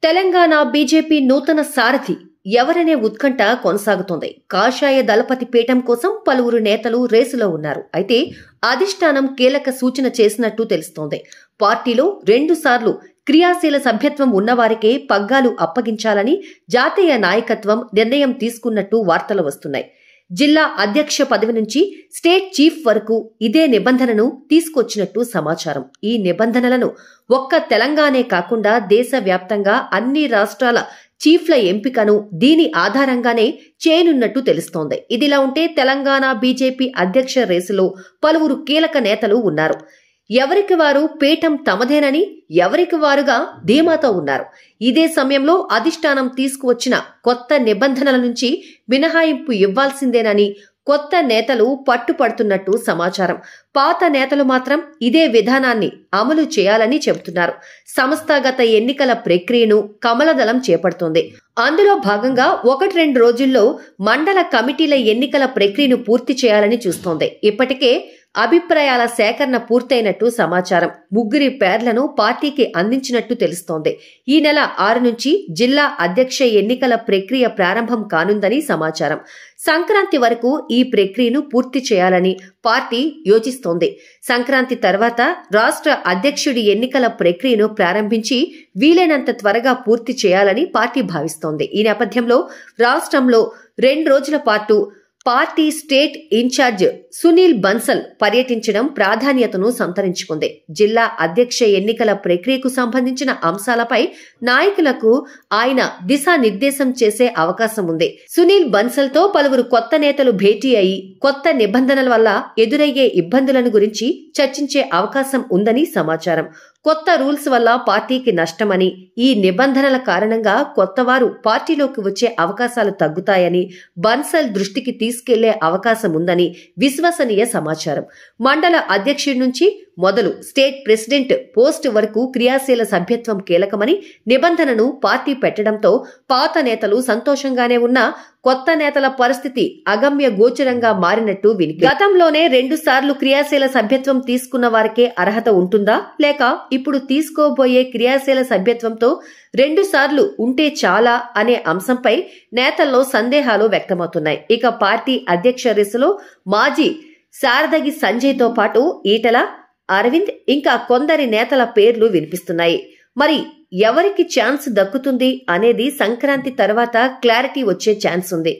Telangana BJP నూతన సారథి ఎవరనే ఉత్కంఠ కొనసాగుతోంది. కాషాయ దళపతి పీఠం కోసం పలువురు నేతలు రేసులో ఉన్నారు. అయితే అధిష్టానం కీలక సూచన చేసినట్టు తెలుస్తోంది. పార్టీలో 2 సార్లు క్రియాశీల సభ్యత్వం ఉన్నవారికే పగ్గాలు అప్పగించాలని జాతీయ నాయకత్వం నిర్ణయం తీసుకున్నట్టు వార్తలు వస్తున్నాయి. జిల్లా అధ్యక్ష పదవి నుంచి స్టేట్ చీఫ్ వరకు ఇదే నిబంధనను తీసుకొచ్చినట్టు సమాచారం. ఈ నిబంధనలను ఒక్క తెలంగాణే కాకుండా దేశవ్యాప్తంగా అన్ని రాష్ట్రాల చీఫ్ల ఎంపికను దీని ఆధారంగానే చేయనున్నట్టు తెలుస్తోంది. ఇదిలా ఉంటే తెలంగాణ బీజేపీ అధ్యక్ష రేసులో పలువురు కీలక నేతలు ఉన్నారు. ఎవరికి వారు పీఠం తమదేనని ఎవరికి వారుగా ధీమాతో ఉన్నారు. ఇదే సమయంలో అధిష్టానం తీసుకువచ్చిన కొత్త నిబంధనల నుంచి మినహాయింపు ఇవ్వాల్సిందేనని కొత్త నేతలు పట్టుపడుతున్నట్టు సమాచారం. పాత నేతలు మాత్రం ఇదే విధానాన్ని అమలు చేయాలని చెబుతున్నారు. సంస్థాగత ఎన్నికల ప్రక్రియను కమలదళం చేపడుతోంది. అందులో భాగంగా 1-2 రోజుల్లో మండల కమిటీల ఎన్నికల ప్రక్రియను పూర్తి చేయాలని చూస్తోంది. ఇప్పటికే అభిప్రాయాల సేకరణ పూర్తయినట్టు సమాచారం. 3 పేర్లను పార్టీకి అందించినట్టు తెలుస్తోంది. ఈ నెల 6 నుంచి జిల్లా అధ్యక్ష ఎన్నికల ప్రక్రియ ప్రారంభం కానుందని సమాచారం. సంక్రాంతి వరకు ఈ ప్రక్రియను పూర్తి చేయాలని పార్టీ యోచిస్తోంది. సంక్రాంతి తర్వాత రాష్ట్ర అధ్యక్షుడి ఎన్నికల ప్రక్రియను ప్రారంభించి వీలైనంత త్వరగా పూర్తి చేయాలని పార్టీ భావిస్తోంది. ఈ నేపథ్యంలో రాష్ట్రంలో 2 రోజుల పాటు party state in charge Sunil Bansal పర్యటించడం ప్రాధాన్యతను సంతరించుకుంది. జిల్లా అధ్యక్ష ఎన్నికల ప్రక్రియకు సంబంధించిన అంశాలపై నాయకులకు ఆయన దిశానిర్దేశం చేసే అవకాశం ఉంది. సునీల్ బన్సల్ తో పలువురు కొత్త నేతలు భేటీ అయి కొత్త నిబంధనల వల్ల ఎదురయ్యే ఇబ్బందులను గురించి చర్చించే అవకాశం ఉందని సమాచారం. కొత్త రూల్స్ వల్ల పార్టీకి నష్టమని, ఈ నిబంధనల కారణంగా కొత్తవారు పార్టీలోకి వచ్చే అవకాశాలు తగ్గుతాయని బన్సల్ దృష్టికి తీసుకెళ్లే అవకాశం ఉందని విశ్వసనీయ సమాచారం. మండల అధ్యక్షుడి నుంచి మొదలు స్టేట్ ప్రెసిడెంట్ పోస్ట్ వరకు క్రియాశీల సభ్యత్వం కీలకమని నిబంధనను పార్టీ పెట్టడంతో పాత నేతలు సంతోషంగానే ఉన్నా కొత్త నేతల పరిస్థితి అగమ్య గోచరంగా మారినట్టు వినికిడి. గతంలోనే 2 సార్లు క్రియాశీల సభ్యత్వం తీసుకున్న వారికే అర్హత ఉంటుందా, లేక ఇప్పుడు తీసుకోబోయే క్రియాశీల సభ్యత్వంతో 2 సార్లు ఉంటే చాలా అనే అంశంపై నేతల్లో సందేహాలు వ్యక్తమవుతున్నాయి. ఇక పార్టీ అధ్యక్ష రేసులో మాజీ శారదగి సంజయ్తో పాటు ఈటల, అరవింద్ ఇంకా కొందరి నేతల పేర్లు వినిపిస్తున్నాయి. మరి ఎవరికి ఛాన్స్ దక్కుతుంది అనేది సంక్రాంతి తర్వాత క్లారిటీ వచ్చే ఛాన్స్ ఉంది.